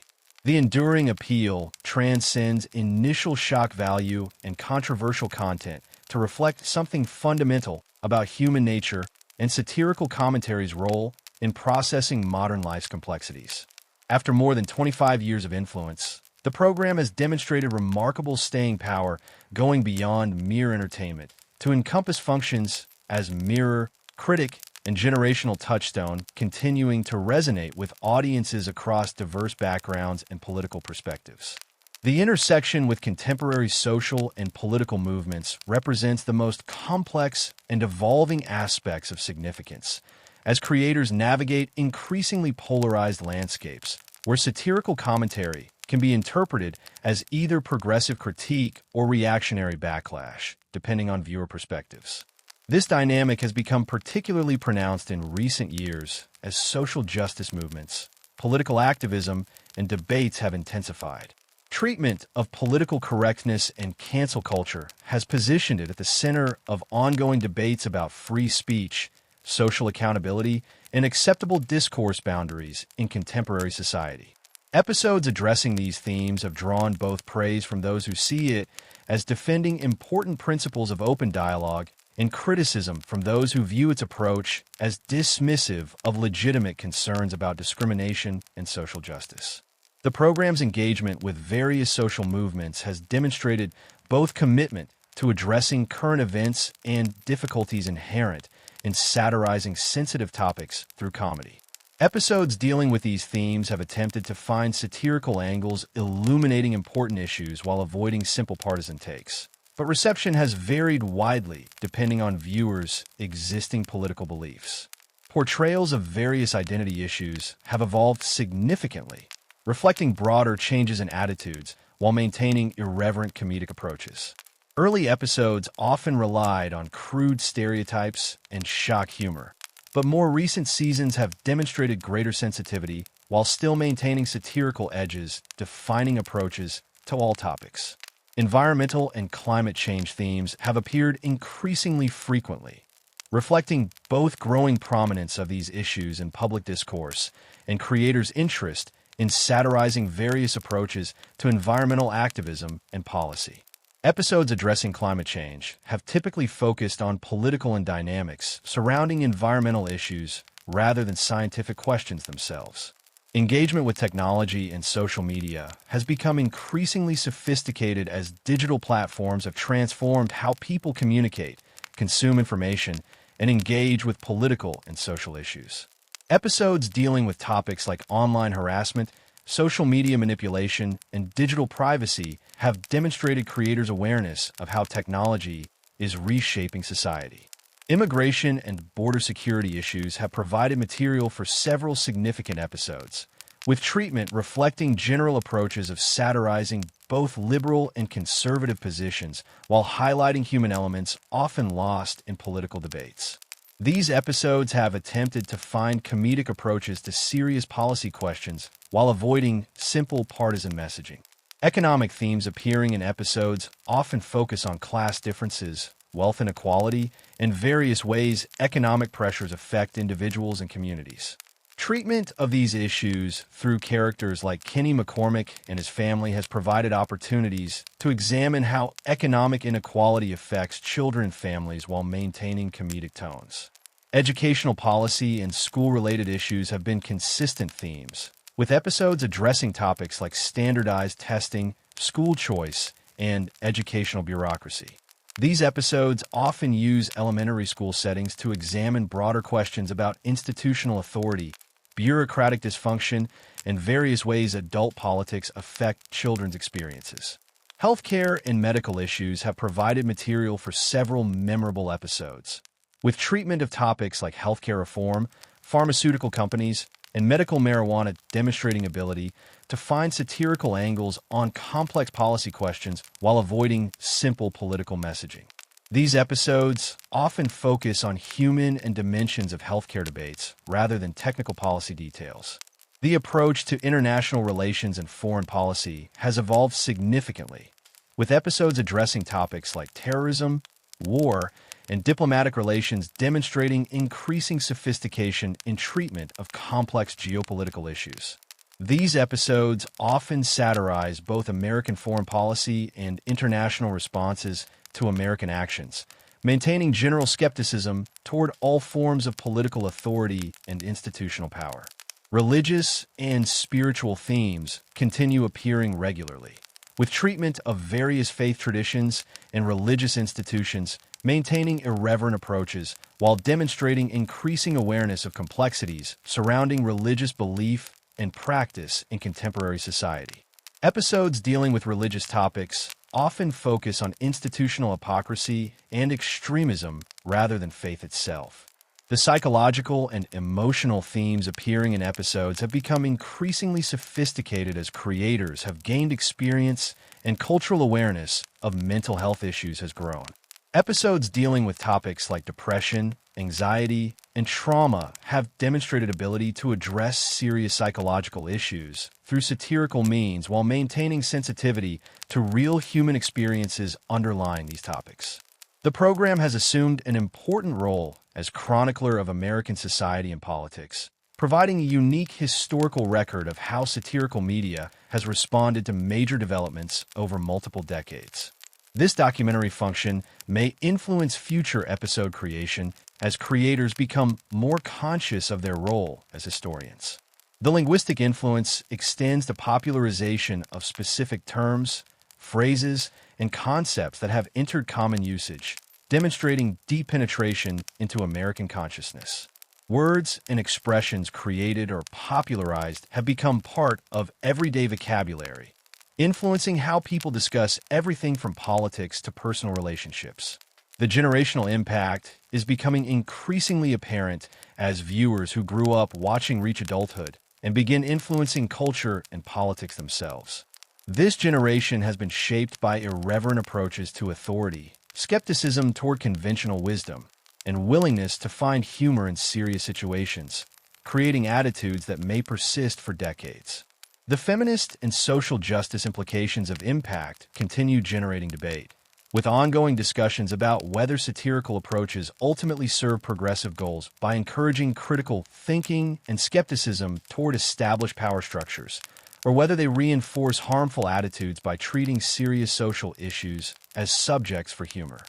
The enduring appeal transcends initial shock value and controversial content to reflect something fundamental about human nature and satirical commentary's role in processing modern life's complexities. After more than 25 years of influence, the program has demonstrated remarkable staying power, going beyond mere entertainment to encompass functions as mirror, critic, and generational touchstone, continuing to resonate with audiences across diverse backgrounds and political perspectives. The intersection with contemporary social and political movements represents the most complex and evolving aspects of significance, as creators navigate increasingly polarized landscapes where satirical commentary can be interpreted as either progressive critique or reactionary backlash, depending on viewer perspectives. This dynamic has become particularly pronounced in recent years as social justice movements, political activism, and debates have intensified. Treatment of political correctness and cancel culture has positioned it at the center of ongoing debates about free speech, social accountability, and acceptable discourse boundaries in contemporary society. Episodes addressing these themes have drawn both praise from those who see it as defending important principles of open dialogue and criticism from those who view its approach as dismissive of legitimate concerns about discrimination and social justice. The program's engagement with various social movements has demonstrated both commitment to addressing current events and difficulties inherent in satirizing sensitive topics through comedy. Episodes dealing with these themes have attempted to find satirical angles illuminating important issues while avoiding simple partisan takes. But reception has varied widely depending on viewers' existing political beliefs. Portrayals of various identity issues have evolved significantly, reflecting broader changes in attitudes while maintaining irreverent comedic approaches. Early episodes often relied on crude stereotypes and shock humor, but more recent seasons have demonstrated greater sensitivity while still maintaining satirical edges, defining approaches to all topics. Environmental and climate change themes have appeared increasingly frequently, reflecting both growing prominence of these issues in public discourse and creators' interest in satirizing various approaches to environmental activism and policy. Episodes addressing climate change have typically focused on political and dynamics surrounding environmental issues rather than scientific questions themselves. Engagement with technology and social media has become increasingly sophisticated as digital platforms have transformed how people communicate, consume information, and engage with political and social issues. Episodes dealing with topics like online harassment, social media manipulation, and digital privacy have demonstrated creators' awareness of how technology is reshaping society. Immigration and border security issues have provided material for several significant episodes, with treatment reflecting general approaches of satirizing both liberal and conservative positions while highlighting human elements often lost in political debates. These episodes have attempted to find comedic approaches to serious policy questions while avoiding simple partisan messaging. Economic themes appearing in episodes often focus on class differences, wealth inequality, and various ways economic pressures affect individuals and communities. Treatment of these issues through characters like Kenny McCormick and his family has provided opportunities to examine how economic inequality affects children and families while maintaining comedic tones. Educational policy and school-related issues have been consistent themes, with episodes addressing topics like standardized testing, school choice, and educational bureaucracy. These episodes often use elementary school settings to examine broader questions about institutional authority, bureaucratic dysfunction, and various ways adult politics affect children's experiences. Healthcare and medical issues have provided material for several memorable episodes, with treatment of topics like healthcare reform, pharmaceutical companies, and medical marijuana demonstrating ability to find satirical angles on complex policy questions while avoiding simple political messaging. These episodes often focus on human and dimensions of healthcare debates rather than technical policy details. The approach to international relations and foreign policy has evolved significantly, with episodes addressing topics like terrorism, war, and diplomatic relations demonstrating increasing sophistication in treatment of complex geopolitical issues. These episodes often satirize both American foreign policy and international responses to American actions, maintaining general skepticism toward all forms of political authority and institutional power. Religious and spiritual themes continue appearing regularly, with treatment of various faith traditions and religious institutions maintaining irreverent approaches while demonstrating increasing awareness of complexities surrounding religious belief and practice in contemporary society. Episodes dealing with religious topics often focus on institutional hypocrisy and extremism rather than faith itself. The psychological and emotional themes appearing in episodes have become increasingly sophisticated as creators have gained experience and cultural awareness of mental health issues has grown. Episodes dealing with topics like depression, anxiety, and trauma have demonstrated ability to address serious psychological issues through satirical means while maintaining sensitivity to real human experiences underlying these topics. The program has assumed an important role as chronicler of American society and politics, providing a unique historical record of how satirical media has responded to major developments over multiple decades. This documentary function may influence future episode creation as creators become more conscious of their role as historians. The linguistic influence extends to popularization of specific terms, phrases, and concepts that have entered common usage, demonstrating deep penetration into American consciousness. Words and expressions created or popularized have become part of everyday vocabulary, influencing how people discuss everything from politics to personal relationships. The generational impact is becoming increasingly apparent as viewers who grew up watching reach adulthood and begin influencing culture and politics themselves. This generation has been shaped by irreverent approaches to authority, skepticism toward conventional wisdom, and willingness to find humor in serious situations, creating attitudes that may persist for decades. The feminist and social justice implications of impact continue generating debate, with ongoing discussions about whether satirical approaches ultimately serve progressive goals by encouraging critical thinking and skepticism toward established power structures, or whether they reinforce harmful attitudes by treating serious social issues as subjects for humor.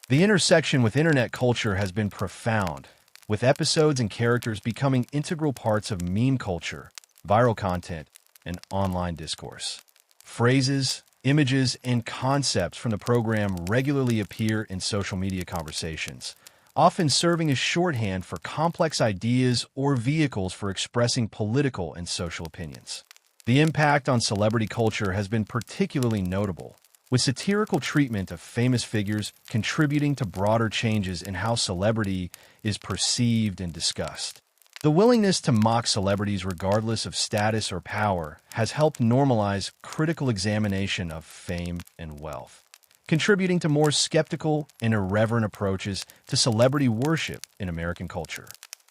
The intersection with internet culture has been profound, with episodes and characters becoming integral parts of meme culture, viral content, and online discourse. Phrases, images, and concepts from the program regularly appear in social media conversations, often serving as shorthand for complex ideas or vehicles for expressing political and social opinions. The impact on celebrity culture has been particularly notable, with satirical treatment of famous figures contributing to broader changes in how celebrity is perceived and discussed. The willingness to mock celebrities regardless of status or power has helped normalize critical examination of fame and wealth, contributing to more skeptical and irreverent approaches to celebrity worship in American culture.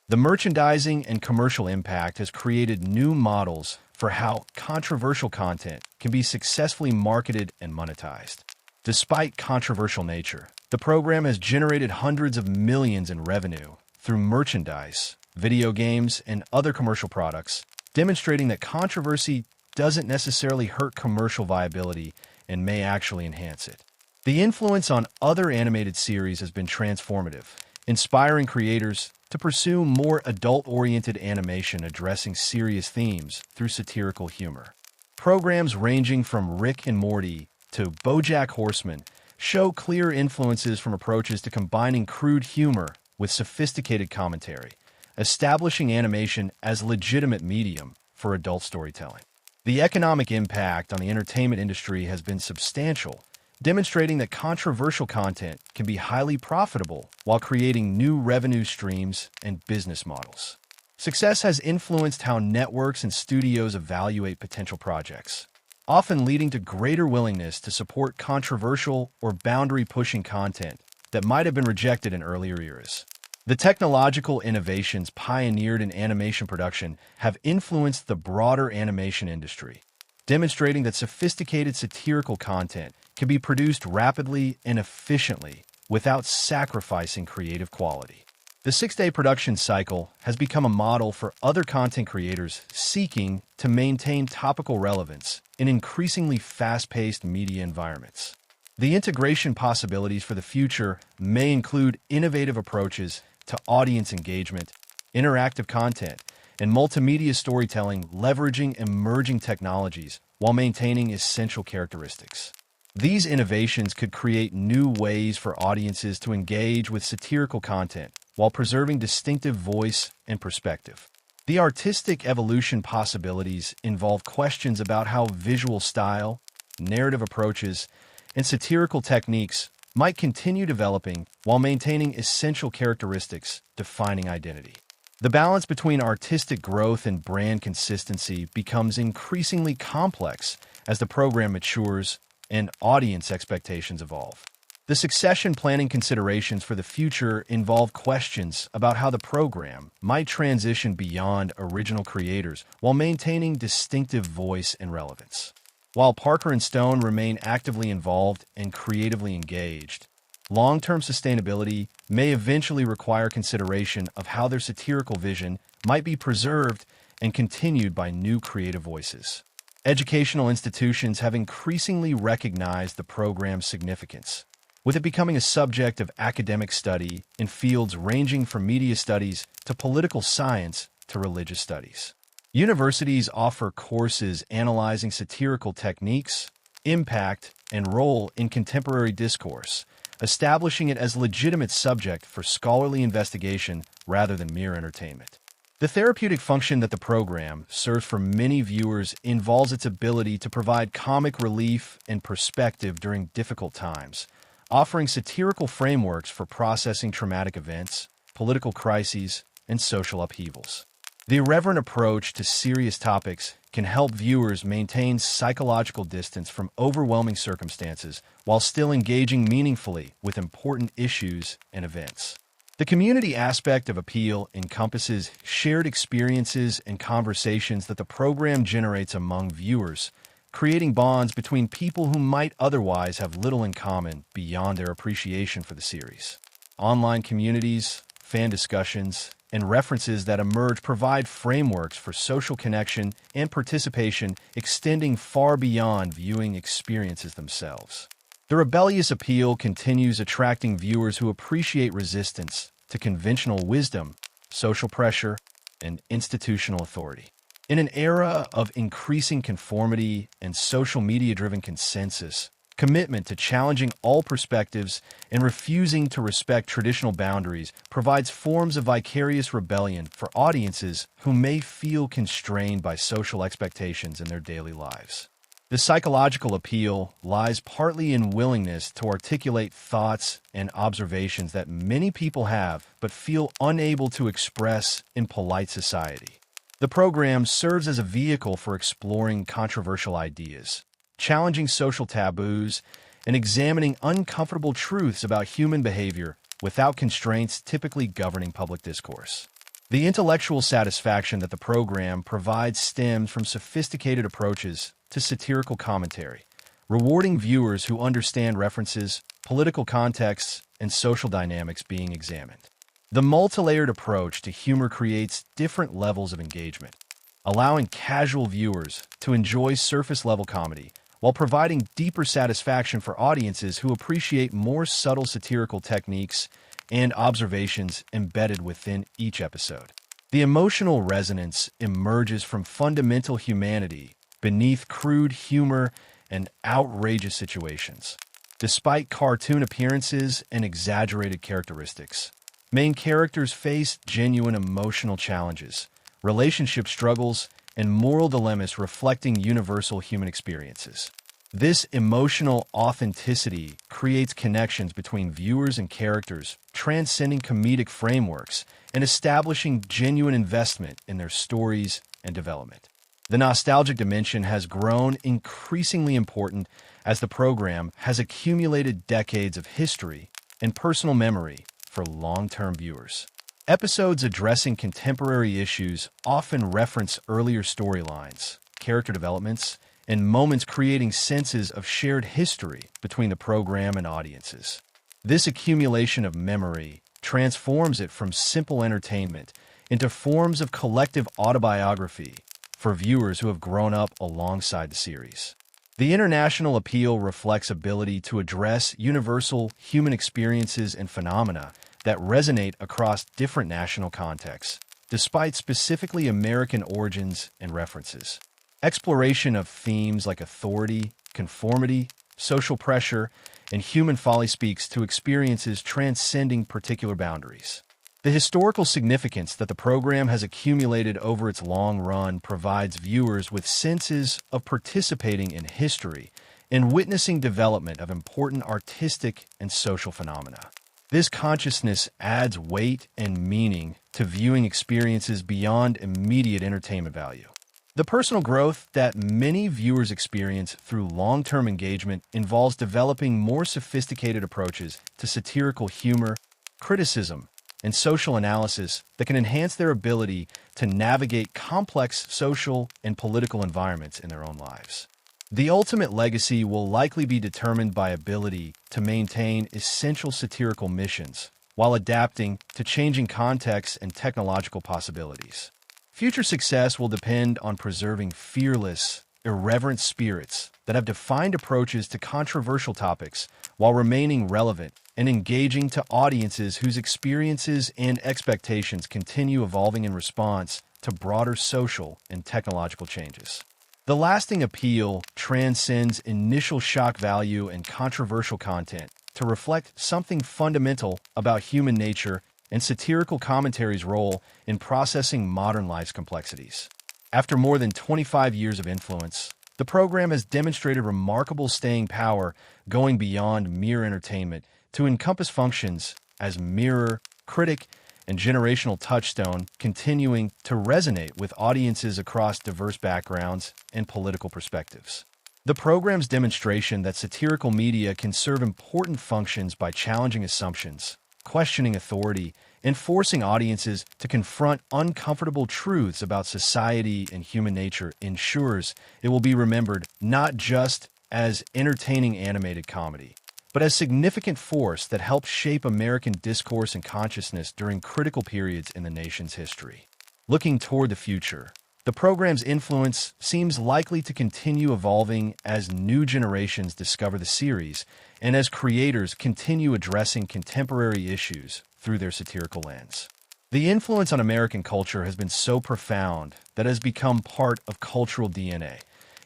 The merchandising and commercial impact has created new models for how controversial content can be successfully marketed and monetized. Despite controversial nature, the program has generated hundreds of millions in revenue through merchandise, video games, and other commercial products, demonstrating that controversy doesn't necessarily hurt commercial viability and may actually enhance it. The influence on other animated series has been transformative, inspiring creators to pursue more adult-oriented animation addressing serious themes through satirical humor. Programs ranging from Rick and Morty to BoJack Horseman show clear influences from approaches to combining crude humor with sophisticated commentary, establishing animation as legitimate medium for adult storytelling. The economic impact on the entertainment industry has been substantial, demonstrating that controversial content can be highly profitable while creating new revenue streams and business models. Success has influenced how networks and studios evaluate potential projects, often leading to greater willingness to support controversial or boundary-pushing content that might have been rejected in earlier eras. The technological innovations pioneered in animation production have influenced the broader animation industry, demonstrating that sophisticated satirical content can be produced rapidly and efficiently without sacrificing creative quality. The 6-day production cycle has become a model for other content creators seeking to maintain topical relevance in increasingly fast-paced media environments. The integration possibilities for the future may include innovative approaches to audience engagement, interactive content, and multimedia storytelling leveraging emerging technologies while maintaining essential characteristics. These innovations could create new ways for audiences to engage with satirical content while preserving distinctive voice and perspective. The artistic evolution possibilities involve questions about how visual style, narrative approaches, and satirical techniques might continue developing while maintaining essential characteristics defining identity. The balance between artistic growth and brand consistency becomes increasingly complex as the program matures and audience expectations evolve. The succession planning considerations for the future involve questions about how the program might transition beyond original creators while maintaining distinctive voice and relevance. While Parker and Stone remain actively involved and creatively engaged, long-term sustainability may eventually require consideration of how their satirical vision might be preserved and continued by new creative voices. Educational institutions have increasingly recognized the program's significance, with it becoming a subject of academic study in fields ranging from media studies to political science to religious studies. Universities offer courses analyzing satirical techniques, impact, and role in contemporary discourse, establishing it as a legitimate subject for scholarly investigation rather than mere entertainment. The therapeutic function that the program serves for many viewers involves its ability to provide comic relief and perspective during difficult times, offering satirical frameworks for processing traumatic events, political crises, and social upheavals. The irreverent approach to serious topics can help viewers maintain psychological distance from overwhelming circumstances while still engaging meaningfully with important issues and events. The community aspect of Appeal encompasses shared experiences and conversations that the program generates among viewers, creating bonds between people who might otherwise have little in common beyond their appreciation for the series. Online communities, fan discussions, and references that emerge provide frameworks for social connection and participation extending far beyond viewing experiences themselves. The rebellious Appeal continues attracting viewers who appreciate resistance to conventional wisdom, social pressure, and institutional authority. In an era of increasing conformity and social media-driven consensus, commitment to challenging all perspectives and refusing to respect traditional boundaries provides forms of vicarious rebellion for audiences who may feel constrained by social expectations in their daily lives. The psychological appeal lies partly in willingness to articulate thoughts and observations that many people have but feel unable to express in polite society. The program serves as a vehicle for exploring controversial ideas, challenging social taboos, and examining uncomfortable truths about human behavior without constraints typically governing public discourse. The intellectual satisfaction that the program provides stems from sophisticated approaches to satirical commentary, rewarding viewers who understand references, political contexts, and social dynamics being examined. The multi-layered approach to humor creates different levels of engagement, allowing casual viewers to enjoy surface-level comedy while providing deeper satisfaction for audiences who appreciate more subtle satirical techniques and observations embedded within each episode. The emotional resonance emerges from fundamental humanity beneath crude humor and outrageous situations. Despite cartoon appearances and exaggerated characteristics, main characters face genuine emotional challenges, relationship struggles, and moral dilemmas reflecting universal human experiences. This emotional authenticity creates connections between viewers and characters, transcending comedic frameworks and establishing genuine investment in their stories and development. The nostalgic dimension has grown increasingly important as the program has accumulated decades of history and personal memory for long-term viewers. Episodes addressing contemporary issues often reference earlier storylines, character developments, and moments creating senses of shared history between the program and audiences. This accumulation of memory transforms it from simple entertainment into forms of collective autobiography for viewers who have grown up alongside the series. The international appeal reflects ability to address universal human experiences and phenomena that resonate across different national contexts, despite specifically American origins and references. Exploration of themes like authority, conformity, social pressure, and human folly speaks to experiences transcending particular boundaries. The historical significance that the program has accumulated over its long run provides viewers with senses of participating in history and witnessing development of important artistic and social phenomena. This consciousness adds weight and meaning to viewing experiences beyond immediate entertainment value. The personal growth that many viewers experience through long-term engagement involves developing more sophisticated approaches to satirical humor, criticism, and social analysis that can enhance their ability to navigate complex social and political environments in their own lives. The ultimate legacy will likely be determined by ability to maintain essential satirical missions while adapting to changing contexts and technological possibilities. Future success will depend on preserving fearless, irreverent spirits that have defined approaches to controversial topics while remaining relevant and engaging to audiences whose experiences and expectations continue evolving in response to broader social and technological changes. The lasting appeal transcends initial shock value and controversial content to reflect something fundamental about human nature and satirical commentary's role in processing modern life's complexities. After more than 25 years of influence, the program has demonstrated remarkable staying power, going beyond mere entertainment to encompass functions as mirror, critic, and generational touchstone, continuing to resonate with audiences across diverse backgrounds and political perspectives. The program's demonstration that satirical media can serve important functions by challenging assumptions, questioning authority, and forcing audiences to confront uncomfortable truths about society and human nature ensures it will be remembered not just as entertaining animated comedy, but as significant force that helped shape American discourse and consciousness during critical periods in the nation's history. Looking toward the future, the program's influence seems likely to continue evolving as new generations discover the series and as creators continue addressing contemporary issues through their satirical lens. The influence on American culture has been so profound that it has become part of cultural DNA,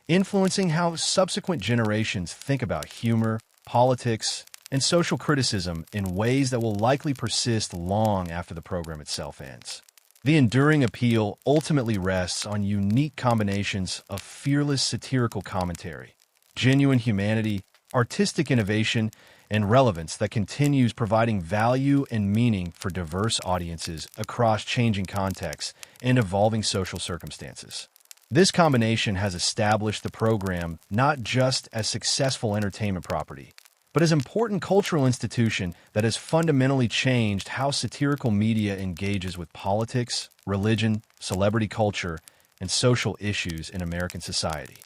influencing how subsequent generations think about humor, politics, and social criticism in ways that will likely persist long after the program itself ends. The enduring appeal ultimately rests on unique combinations of fearless satirical commentary, genuine humanity, artistic innovation, and relevance that continues providing value and meaning for diverse audiences across changing contexts and evolving social circumstances. This combination has established the program not just as successful entertainment property, but as an important cultural institution that has fundamentally changed how satirical media engages with politics, religion, celebrity culture, and social issues in American society.